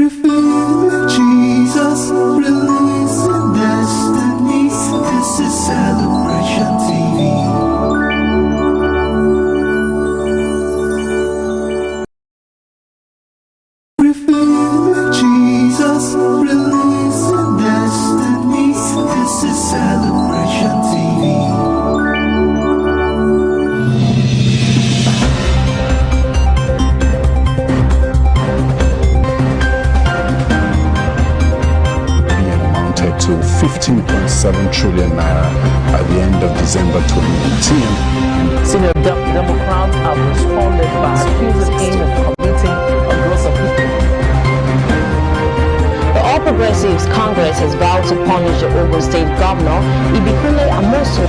Jesus, releasing destinies. This is Celebration TV. Revealing Jesus, releasing destinies. This is Celebration TV. To 15.7 trillion naira at the end of December 2018. Senior Democrats have responded by accusing him of committing a gross offense. The All Progressives Congress has vowed to punish the Ogun State Governor, Ibikule Amosu.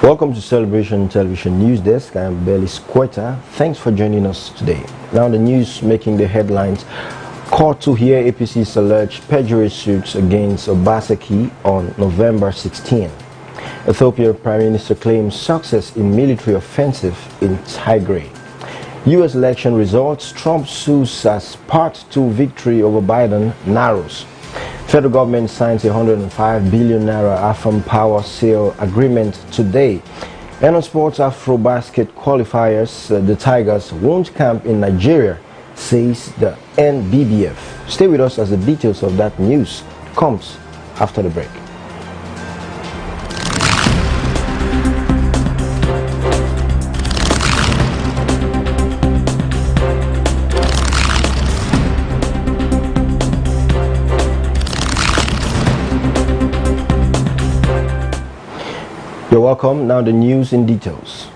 Welcome to Celebration Television News Desk. I am Belly Squatter. Thanks for joining us today. Now the news making the headlines. Court to hear APC's alleged perjury suits against Obaseki on November 16. Ethiopia Prime Minister claims success in military offensive in Tigray. US election results. Trump sues as part 2 victory over Biden narrows. Federal government signs a 105 billion naira AFAM power sale agreement today. And on sports, Afro-basket qualifiers, the Tigers won't camp in Nigeria, says the NBBF. Stay with us as the details of that news comes after the break. You're welcome. Now the news in details.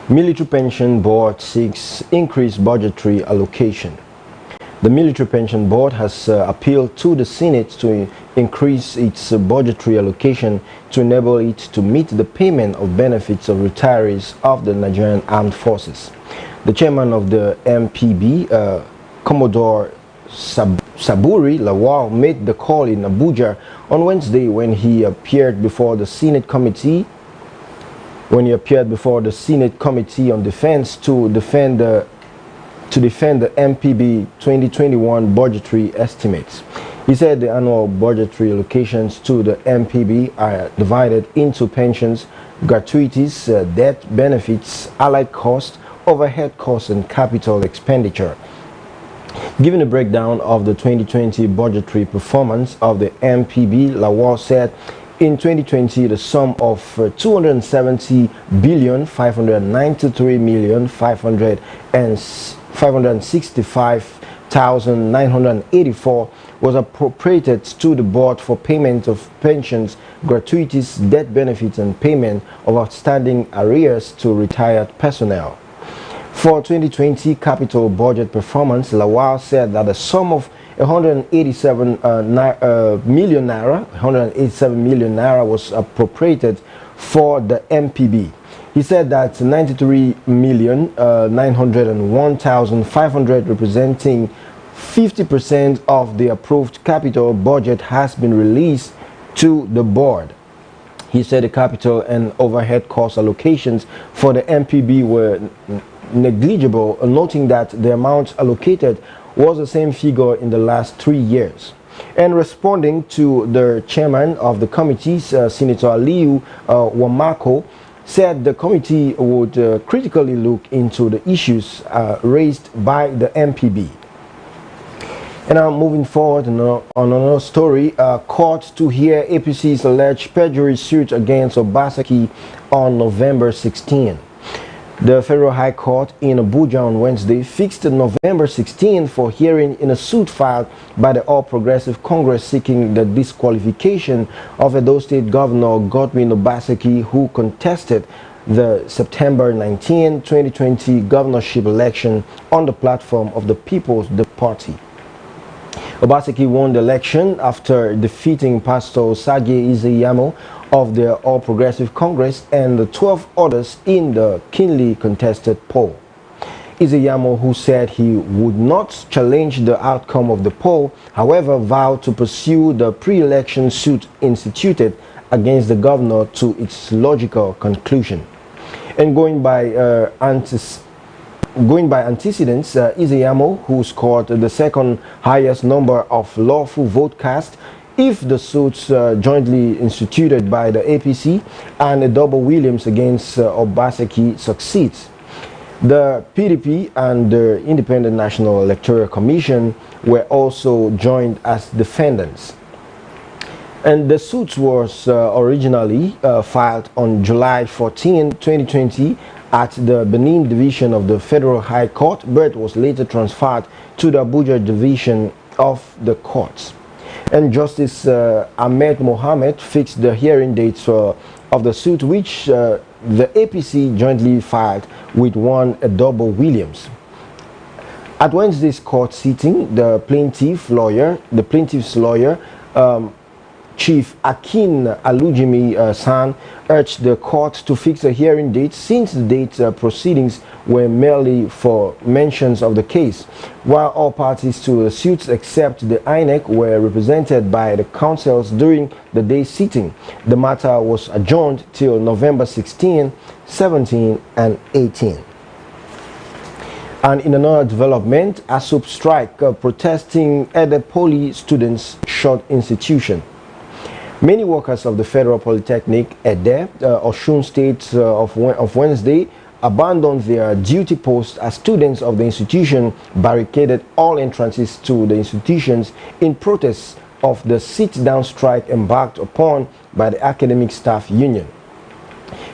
Military Pension Board seeks increased budgetary allocation. The Military Pension Board has appealed to the Senate to increase its budgetary allocation to enable it to meet the payment of benefits of retirees of the Nigerian Armed Forces. The chairman of the MPB, Commodore Saburi Lawal, made the call in Abuja on Wednesday when he appeared before the Senate Committee on Defense to defend the MPB 2021 budgetary estimates. He said the annual budgetary allocations to the MPB are divided into pensions, gratuities, debt benefits, allied costs, overhead costs, and capital expenditure. Giving a breakdown of the 2020 budgetary performance of the MPB, Lawal said in 2020, the sum of 270,593,565,984 was appropriated to the board for payment of pensions, gratuities, debt benefits, and payment of outstanding arrears to retired personnel. For 2020 capital budget performance, Lawal said that the sum of 187 million naira was appropriated for the MPB. He said that 93,901,500, representing 50% of the approved capital budget, has been released to the board. He said the capital and overhead cost allocations for the MPB were negligible, noting that the amount allocated was the same figure in the last 3 years. And responding to the chairman of the committee, Senator Aliyu Wamako, said the committee would critically look into the issues raised by the MPB. And now moving forward on another story, court to hear APC's alleged perjury suit against Obaseki on November 16. The Federal High Court in Abuja on Wednesday fixed November 16 for hearing in a suit filed by the All Progressive Congress seeking the disqualification of Edo State Governor Godwin Obaseki, who contested the September 19, 2020 governorship election on the platform of the People's Party. Obaseki won the election after defeating Pastor Sage Izeyamo of the All Progressive Congress and the 12 others in the keenly contested poll. Izeyamo, who said he would not challenge the outcome of the poll, however, vowed to pursue the pre-election suit instituted against the governor to its logical conclusion. And going by antecedents, Izeyamo, who scored the second highest number of lawful vote cast, if the suits jointly instituted by the APC and Double Williams against Obaseki succeeds. The PDP and the Independent National Electoral Commission were also joined as defendants. And the suit was originally filed on July 14, 2020 at the Benin Division of the Federal High Court, but was later transferred to the Abuja Division of the courts. And Justice Ahmed Mohamed fixed the hearing dates of the suit, which the APC jointly filed with one Double Williams. At Wednesday's court sitting, the plaintiff's lawyer, Chief Akin Alujimi San, urged the court to fix a hearing date since the date proceedings were merely for mentions of the case. While all parties to the suits except the INEC were represented by the counsels during the day's sitting, the matter was adjourned till November 16, 17, and 18. And in another development, ASUP strike protesting at the Poly students' short institution. Many workers of the Federal Polytechnic at Osun State of Wednesday abandoned their duty posts as students of the institution barricaded all entrances to the institutions in protest of the sit-down strike embarked upon by the Academic Staff Union.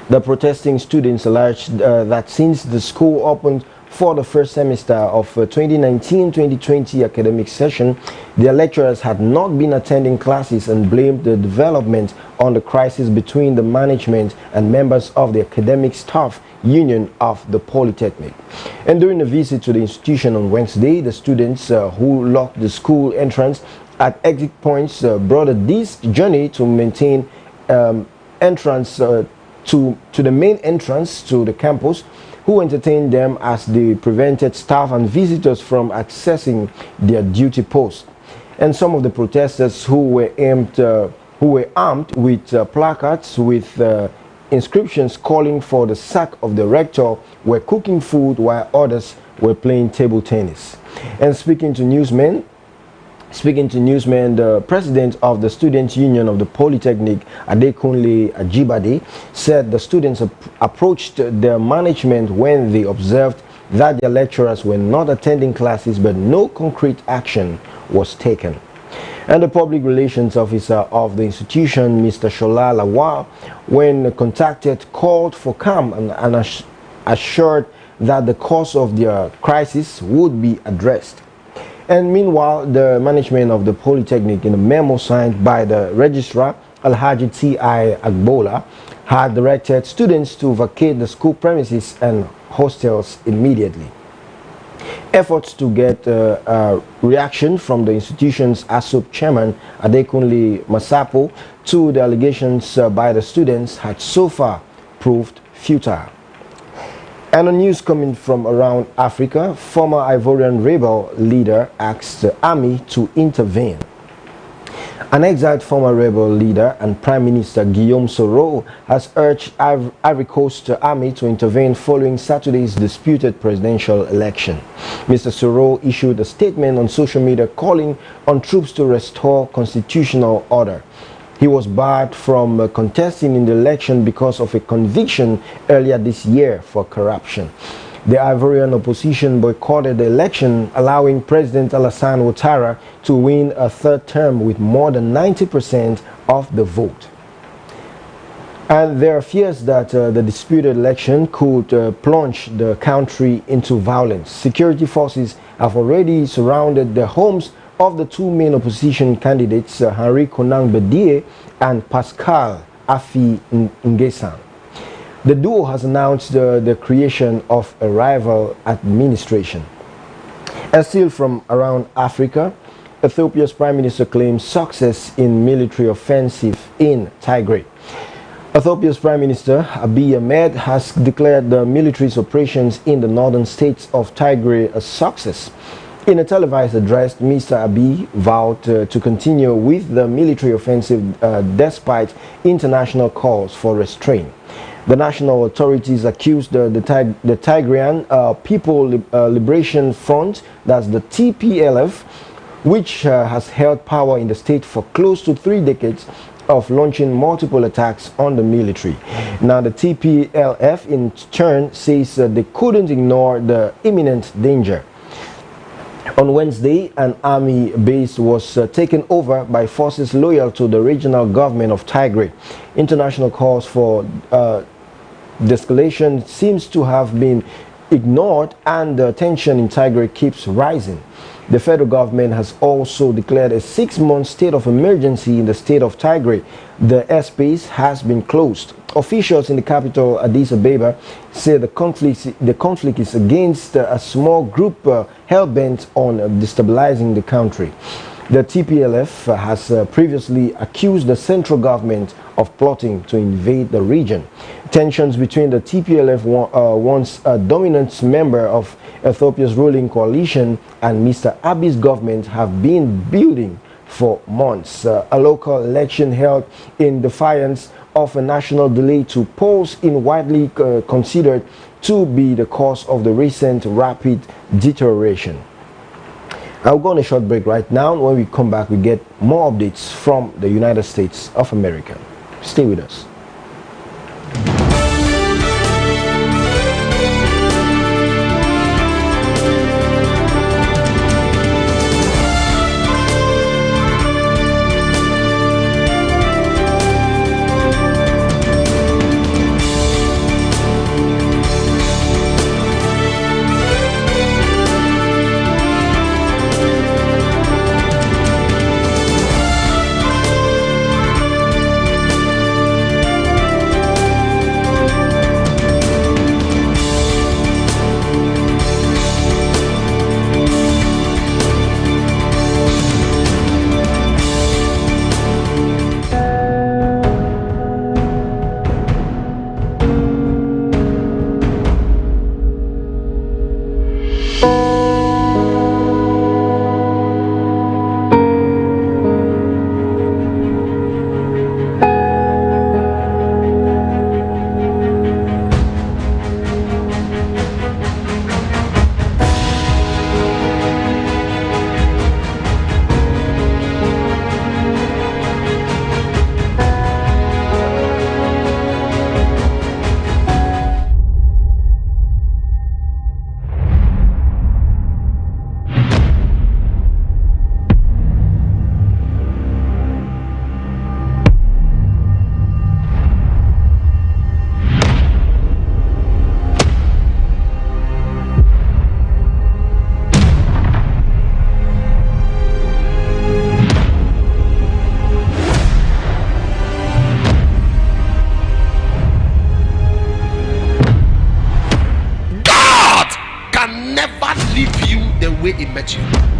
The protesting students alleged that since the school opened for the first semester of 2019-2020 academic session, their lecturers had not been attending classes and blamed the development on the crisis between the management and members of the Academic Staff Union of the Polytechnic. And during a visit to the institution on Wednesday, the students who locked the school entrance at exit points brought a disc journey to maintain entrance to the main entrance to the campus, who entertained them as they prevented staff and visitors from accessing their duty posts. And some of the protesters who were armed with placards with inscriptions calling for the sack of the rector were cooking food while others were playing table tennis. And speaking to newsmen, the president of the Students' Union of the Polytechnic, Adekunle Ajibade, said the students approached their management when they observed that their lecturers were not attending classes, but no concrete action was taken. And the public relations officer of the institution, Mr. Shola Lawal, when contacted, called for calm and assured that the cause of their crisis would be addressed. And meanwhile, the management of the Polytechnic, in a memo signed by the registrar, Alhaji T.I. Agbola, had directed students to vacate the school premises and hostels immediately. Efforts to get a reaction from the institution's ASUP chairman, Adekunle Masapo, to the allegations by the students had so far proved futile. And on news coming from around Africa, former Ivorian rebel leader asked the army to intervene. An exiled former rebel leader and Prime Minister Guillaume Soro has urged Ivory Coast army to intervene following Saturday's disputed presidential election. Mr. Soro issued a statement on social media calling on troops to restore constitutional order. He was barred from contesting in the election because of a conviction earlier this year for corruption. The Ivorian opposition boycotted the election, allowing President Alassane Ouattara to win a third term with more than 90% of the vote. And there are fears that the disputed election could plunge the country into violence. Security forces have already surrounded the homes of the two main opposition candidates, Henri Konan Bedie and Pascal Afi Nguessan. The duo has announced the creation of a rival administration. And still from around Africa, Ethiopia's Prime Minister claims success in military offensive in Tigray. Ethiopia's Prime Minister Abiy Ahmed has declared the military's operations in the northern states of Tigray a success. In a televised address, Mr. Abiy vowed to continue with the military offensive despite international calls for restraint. The national authorities accused the Tigrayan People Liberation Front, that's the TPLF, which has held power in the state for close to 3 decades, of launching multiple attacks on the military. Now, the TPLF in turn says they couldn't ignore the imminent danger. On Wednesday, an army base was taken over by forces loyal to the regional government of Tigray. International calls for de-escalation seems to have been ignored, and the tension in Tigray keeps rising. The federal government has also declared a 6-month state of emergency in the state of Tigray. The airspace has been closed. Officials in the capital, Addis Ababa, say the conflict is against a small group hell-bent on destabilizing the country. The TPLF has previously accused the central government of plotting to invade the region. Tensions between the TPLF, once a dominant member of Ethiopia's ruling coalition, and Mr. Abiy's government have been building for months. A local election held in defiance of a national delay to polls in widely considered to be the cause of the recent rapid deterioration. I'll go on a short break right now. When we come back, we get more updates from the United States of America. Stay with us.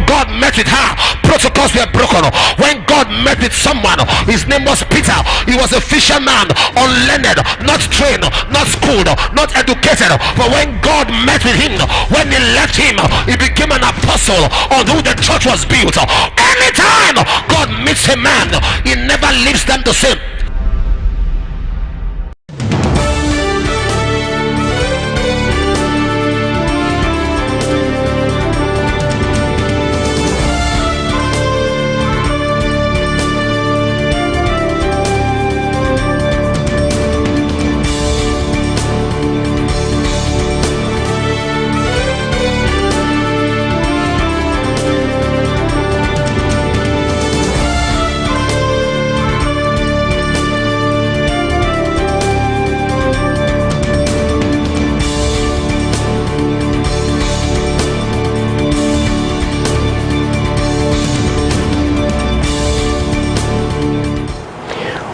God met with her, protocols were broken. When God met with someone, his name was Peter. He was a fisherman, unlearned, not trained, not schooled, not educated. But when God met with him, when he left him, he became an apostle on who the church was built. Anytime God meets a man, he never leaves them the same.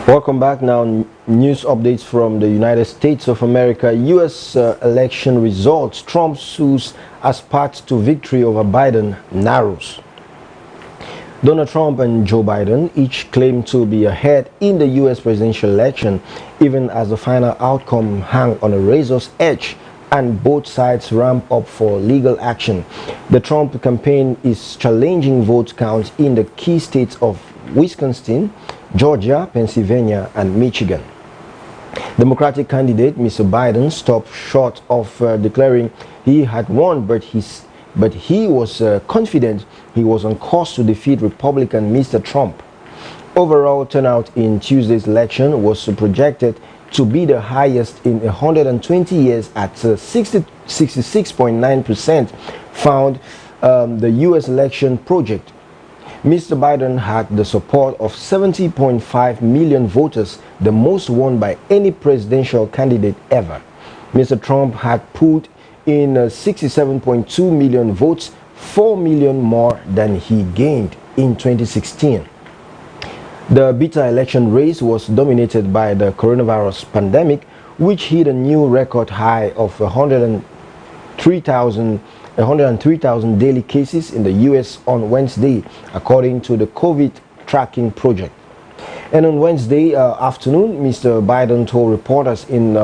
Welcome back. Now, news updates from the United States of America. U.S. Election results. Trump sues as path to victory over Biden narrows. Donald Trump and Joe Biden each claim to be ahead in the U.S. presidential election, even as the final outcome hung on a razor's edge and both sides ramp up for legal action. The Trump campaign is challenging vote counts in the key states of Wisconsin, Georgia, Pennsylvania, and Michigan. Democratic candidate Mr. Biden stopped short of declaring he had won, but he was confident he was on course to defeat Republican Mr. Trump. Overall turnout in Tuesday's election was projected to be the highest in 120 years at 66.9%, found the U.S. Election Project. Mr. Biden had the support of 70.5 million voters, the most won by any presidential candidate ever. Mr. Trump had pulled in 67.2 million votes, 4 million more than he gained in 2016. The bitter election race was dominated by the coronavirus pandemic, which hit a new record high of 103,000 daily cases in the U.S. on Wednesday, according to the COVID tracking project. And on Wednesday afternoon, Mr. Biden told reporters in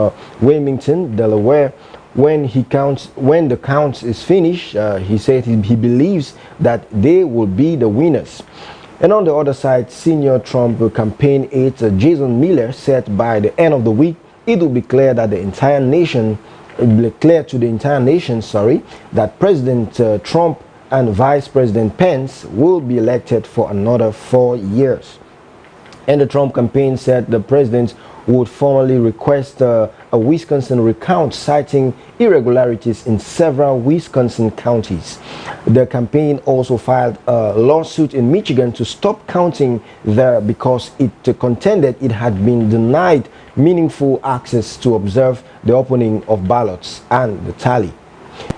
Wilmington, Delaware, when the count is finished, he said he believes that they will be the winners. And on the other side, senior Trump campaign aide Jason Miller said by the end of the week, it will be clear that the entire nation, that President Trump and Vice President Pence will be elected for another 4 years. And the Trump campaign said the president would formally request a Wisconsin recount, citing irregularities in several Wisconsin counties. The campaign also filed a lawsuit in Michigan to stop counting there because it contended it had been denied meaningful access to observe the opening of ballots and the tally.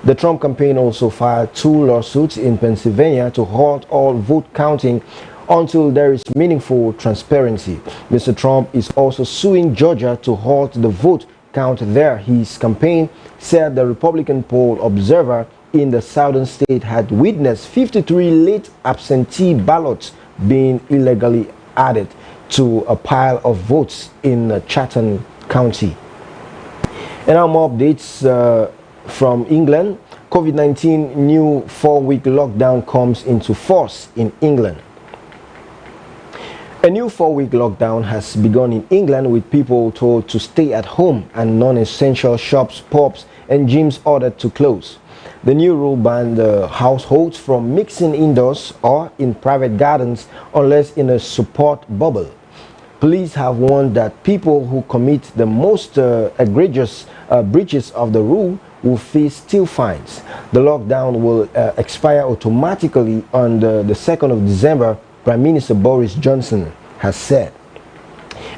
The Trump campaign also filed 2 lawsuits in Pennsylvania to halt all vote counting until there is meaningful transparency. Mr. Trump is also suing Georgia to halt the vote count there. His campaign said the Republican poll observer in the southern state had witnessed 53 late absentee ballots being illegally added to a pile of votes in Chatham County. And now more updates from England. COVID-19 new 4-week lockdown comes into force in England. A new 4-week lockdown has begun in England, with people told to stay at home and non-essential shops, pubs and gyms ordered to close. The new rule banned households from mixing indoors or in private gardens unless in a support bubble. Police have warned that people who commit the most egregious breaches of the rule will face still fines. The lockdown will expire automatically on the 2nd of December, Prime Minister Boris Johnson has said.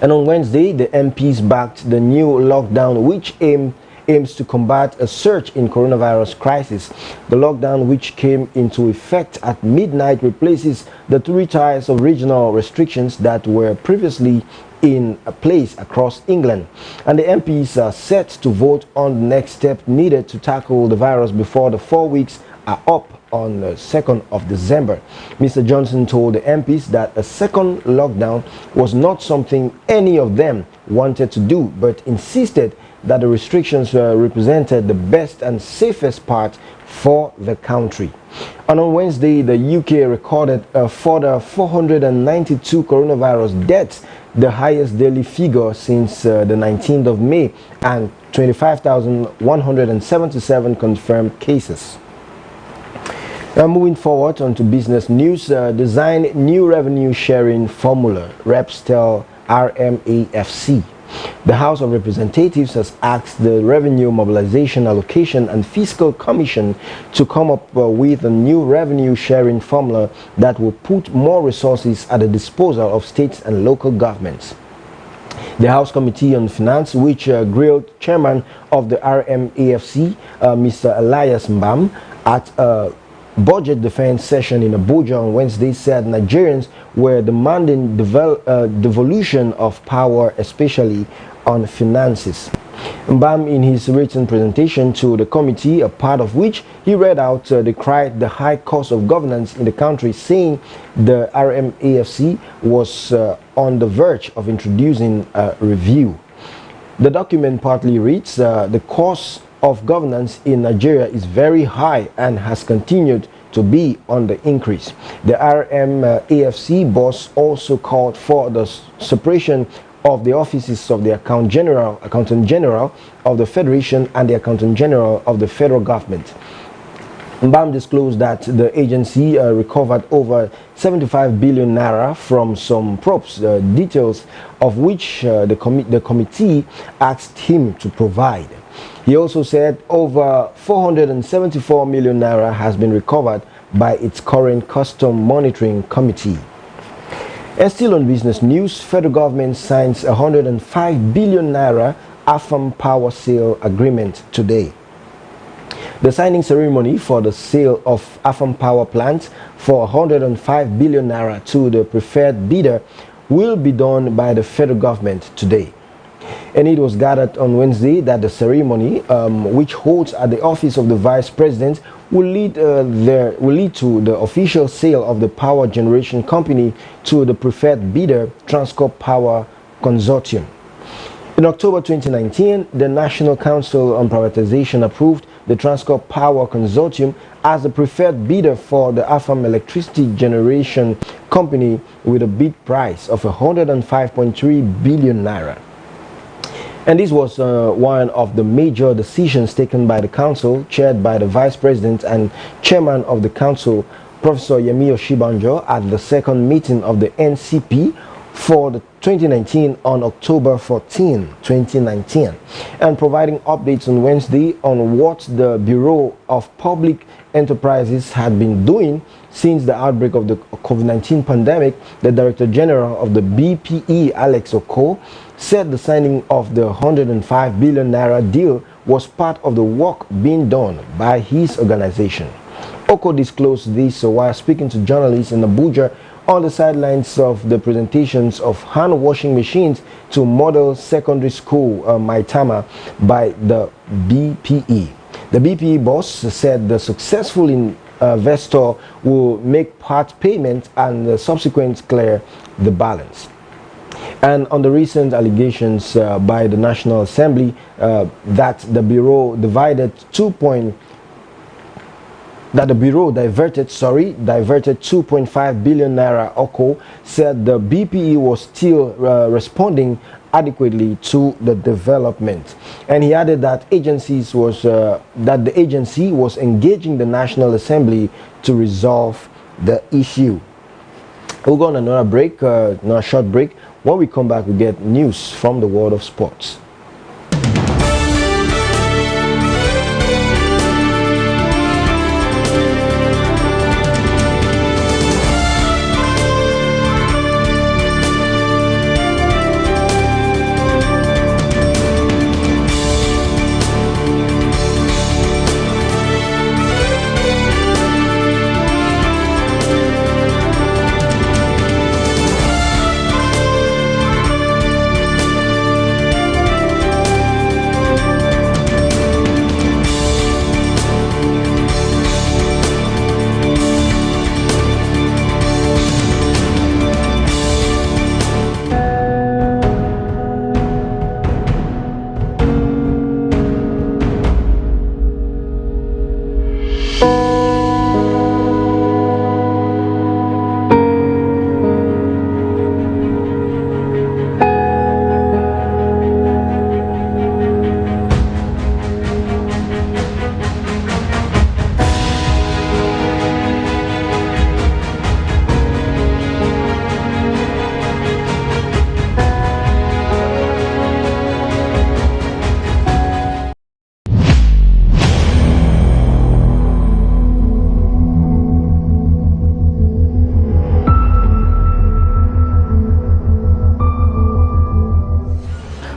And on Wednesday, the MPs backed the new lockdown, which aims to combat a surge in coronavirus crisis. The lockdown, which came into effect at midnight, replaces the 3 tiers of regional restrictions that were previously in place across England. And the MPs are set to vote on the next step needed to tackle the virus before the 4 weeks are up on the 2nd of December. Mr. Johnson told the MPs that a second lockdown was not something any of them wanted to do, but insisted that the restrictions represented the best and safest part for the country. And on Wednesday, the UK recorded a further 492 coronavirus deaths, the highest daily figure since the 19th of May, and 25,177 confirmed cases. Now moving forward onto business news, design new revenue sharing formula, reps tell RMAFC. The House of Representatives has asked the Revenue Mobilization, Allocation and Fiscal Commission to come up with a new revenue sharing formula that will put more resources at the disposal of states and local governments. The House Committee on Finance, which grilled Chairman of the RMAFC, Mr. Elias Mbam, at a budget defense session in Abuja on Wednesday, said Nigerians were demanding devolution of power, especially on finances. Mbam, in his written presentation to the committee, a part of which he read out, decried the high cost of governance in the country, saying the RMAFC was on the verge of introducing a review. The document partly reads, the cost of governance in Nigeria is very high and has continued to be on the increase. The RMAFC boss also called for the separation of the offices of the Accountant General of the Federation and the Accountant General of the federal government. Mbam disclosed that the agency recovered over 75 billion naira from some props, details of which the committee asked him to provide. He also said over 474 million naira has been recovered by its current custom monitoring committee. And still on business news, federal government signs 105 billion naira AFAM power sale agreement today. The signing ceremony for the sale of AFAM power plants for 105 billion naira to the preferred bidder will be done by the federal government today. And it was gathered on Wednesday that the ceremony, which holds at the office of the Vice President, will lead to the official sale of the power generation company to the preferred bidder, Transcorp Power Consortium. In October 2019, the National Council on Privatization approved the Transcorp Power Consortium as the preferred bidder for the AFAM electricity generation company with a bid price of 105.3 billion naira. And this was one of the major decisions taken by the council, chaired by the Vice President and Chairman of the Council, Professor Yemi Oshibanjo, at the second meeting of the NCP for the 2019 on October 14, 2019, and providing updates on Wednesday on what the Bureau of Public Enterprises had been doing since the outbreak of the COVID-19 pandemic. The Director General of the BPE, Alex Oko, said the signing of the 105 billion naira deal was part of the work being done by his organization. Oko disclosed this while speaking to journalists in Abuja on the sidelines of the presentations of hand washing machines to Model Secondary School Maitama by the BPE. The BPE boss said the successful investor will make part payment and subsequently clear the balance. And on the recent allegations by the National Assembly that the Bureau diverted 2.5 billion naira, Oko said the BPE was still responding adequately to the development, and he added that the agency was engaging the National Assembly to resolve the issue. We'll go on another break, another short break. When we come back, we get news from the world of sports.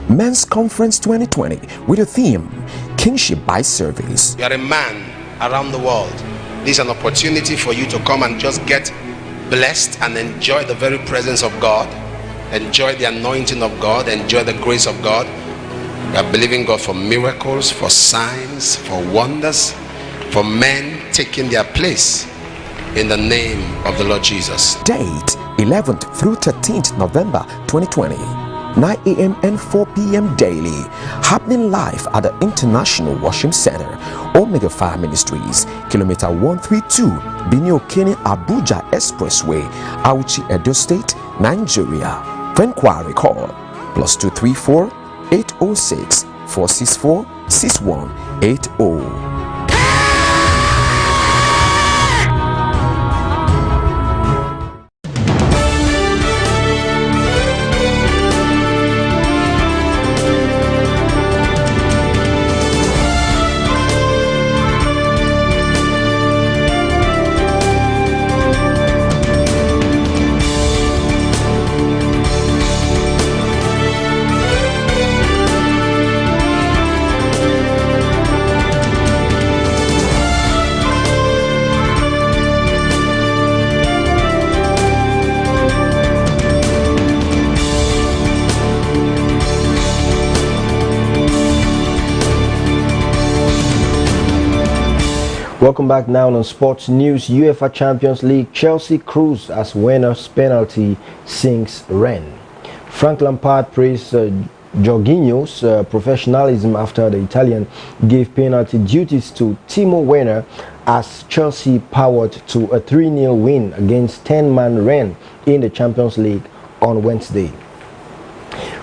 Men's Conference 2020 with the theme Kingship by Service. You are a man around the world. This is an opportunity for you to come and just get blessed and enjoy the very presence of God, enjoy the anointing of God, enjoy the grace of God. We are believing God for miracles, for signs, for wonders, for men taking their place in the name of the Lord Jesus. Date 11th through 13th November 2020, 9 a.m. and 4 p.m. daily. Happening live at the International Worship Center, Omega Fire Ministries, Kilometer 132, Binio-Kene Abuja Expressway, Auchi, Edo State, Nigeria. For inquiry, call +234 806 464 6180. Welcome back now on sports news. UEFA Champions League, Chelsea cruise as winner's penalty sinks Rennes. Frank Lampard praised Jorginho's professionalism after the Italian gave penalty duties to Timo Werner as Chelsea powered to a 3-0 win against 10-man Rennes in the Champions League on Wednesday.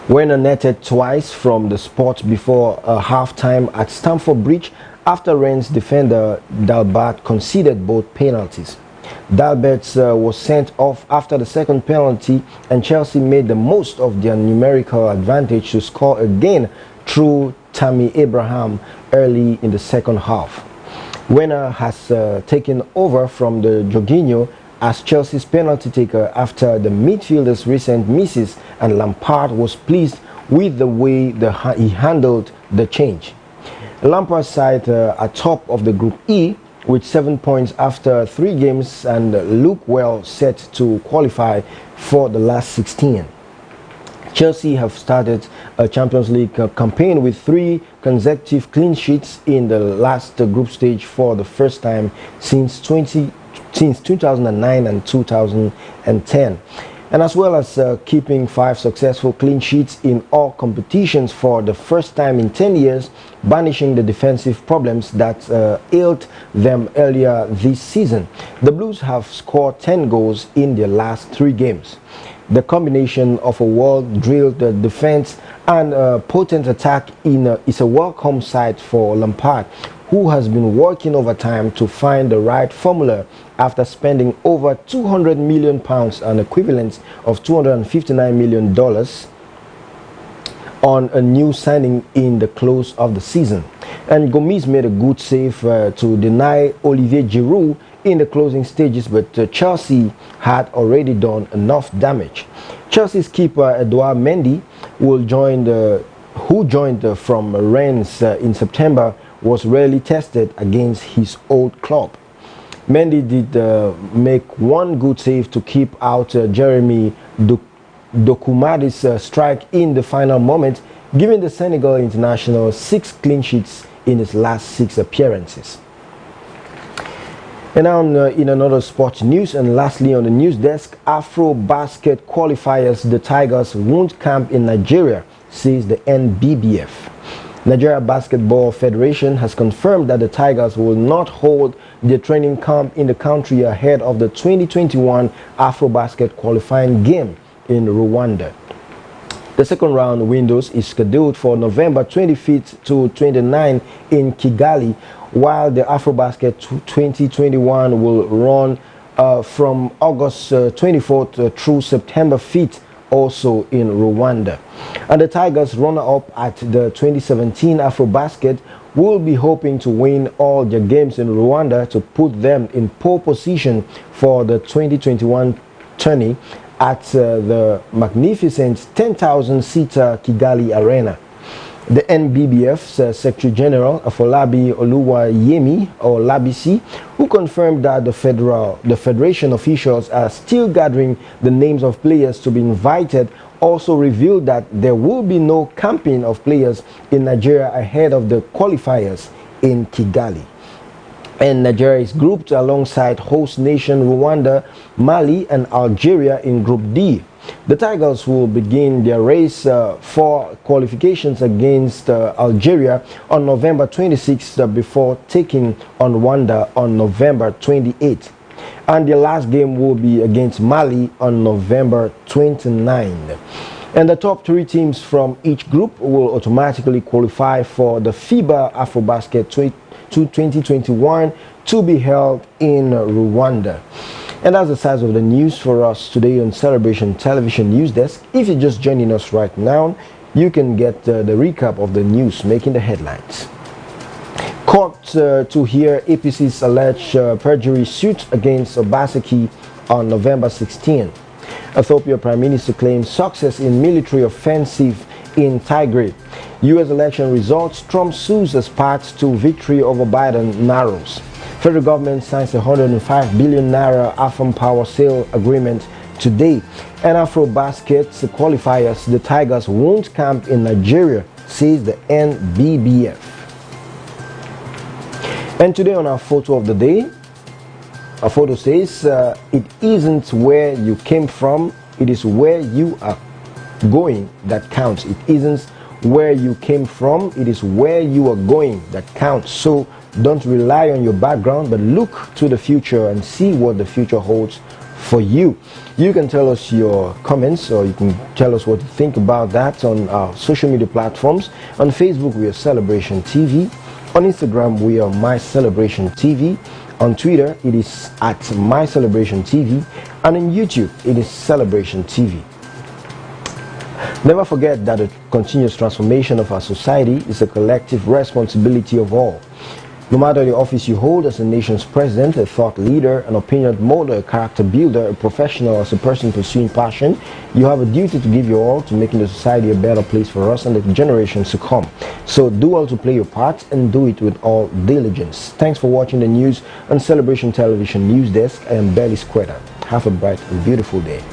Werner netted twice from the spot before half-time at Stamford Bridge after Rennes defender Dalbert conceded both penalties. Dalbert was sent off after the second penalty, and Chelsea made the most of their numerical advantage to score again through Tammy Abraham early in the second half. Werner has taken over from the Jorginho as Chelsea's penalty taker after the midfielder's recent misses, and Lampard was pleased with the way he handled the change. Lampard's side are top of the Group E with 7 points after 3 games and look well set to qualify for the last 16. Chelsea have started a Champions League campaign with 3 consecutive clean sheets in the last group stage for the first time since 2009 and 2010. And as well as keeping 5 successful clean sheets in all competitions for the first time in 10 years, banishing the defensive problems that ailed them earlier this season. The Blues have scored 10 goals in their last 3 games. The combination of a well-drilled defense and a potent attack is a welcome sight for Lampard, who has been working overtime to find the right formula after spending over £200 million, an equivalent of $259 million, on a new signing in the close of the season. And Gomis made a good save to deny Olivier Giroud in the closing stages, but Chelsea had already done enough damage. Chelsea's keeper Edouard Mendy, who joined from Rennes in September, was rarely tested against his old club. Mendy did make one good save to keep out Jeremy Dokuma's strike in the final moment, giving the Senegal international 6 clean sheets in his last 6 appearances. And now in another sports news, and lastly on the news desk, Afro Basket qualifiers, the Tigers won't camp in Nigeria, says the NBBF. Nigeria Basketball Federation has confirmed that the Tigers will not hold their training camp in the country ahead of the 2021 AfroBasket qualifying game in Rwanda. The second round windows is scheduled for November 25th to 29 in Kigali, while the AfroBasket 2021 will run from August 24th through September 5th, also in Rwanda. And the Tigers, runner-up at the 2017 AfroBasket, will be hoping to win all their games in Rwanda to put them in pole position for the 2021 tourney at the magnificent 10,000-seater Kigali Arena. The NBBF's Secretary General Afolabi Oluwayemi, or Labisi, who confirmed that the federation officials are still gathering the names of players to be invited also revealed that there will be no camping of players in Nigeria ahead of the qualifiers in Kigali. And Nigeria is grouped alongside host nation Rwanda, Mali, and Algeria in Group D. The Tigers will begin their race for qualifications against Algeria on November 26th before taking on Rwanda on November 28th. And the last game will be against Mali on November 29th. And the top 3 teams from each group will automatically qualify for the FIBA AfroBasket 2021 to be held in Rwanda. And that's the size of the news for us today on Celebration Television News Desk. If you're just joining us right now, you can get the recap of the news making the headlines. Court to hear APC's alleged perjury suit against Obaseki on November 16. Ethiopia Prime Minister claims success in military offensive in Tigray. U.S. election results, Trump sues as path to victory over Biden narrows. Federal government signs a 105 billion naira AFAM power sale agreement today. And AfroBasket qualifiers, the Tigers won't camp in Nigeria, says the NBBF. And today on our photo of the day, our photo says, it isn't where you came from, it is where you are going that counts. It isn't where you came from, it is where you are going that counts. So don't rely on your background, but look to the future and see what the future holds for you. You can tell us your comments, or you can tell us what you think about that on our social media platforms. On Facebook, we are Celebration TV. On Instagram, we are My Celebration TV. On Twitter, it is at My Celebration TV. And on YouTube, it is Celebration TV. Never forget that the continuous transformation of our society is a collective responsibility of all. No matter the office you hold as a nation's president, a thought leader, an opinion molder, a character builder, a professional, as a person pursuing passion, you have a duty to give your all to making the society a better place for us and the generations to come. So do all to play your part and do it with all diligence. Thanks for watching the news on Celebration Television News Desk. I am Belly Squatter. Have a bright and beautiful day.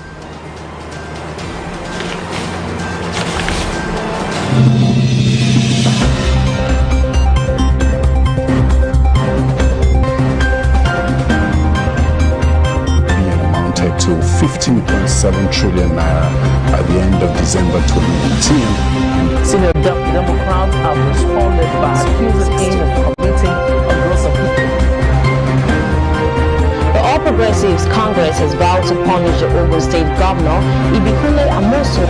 To 15.7 trillion naira at the end of December 2019. Senior Democrats have responded by accusing him of committing a gross offense. The All Progressives Congress has vowed to punish the Ogun State Governor, Ibikunle Amosun.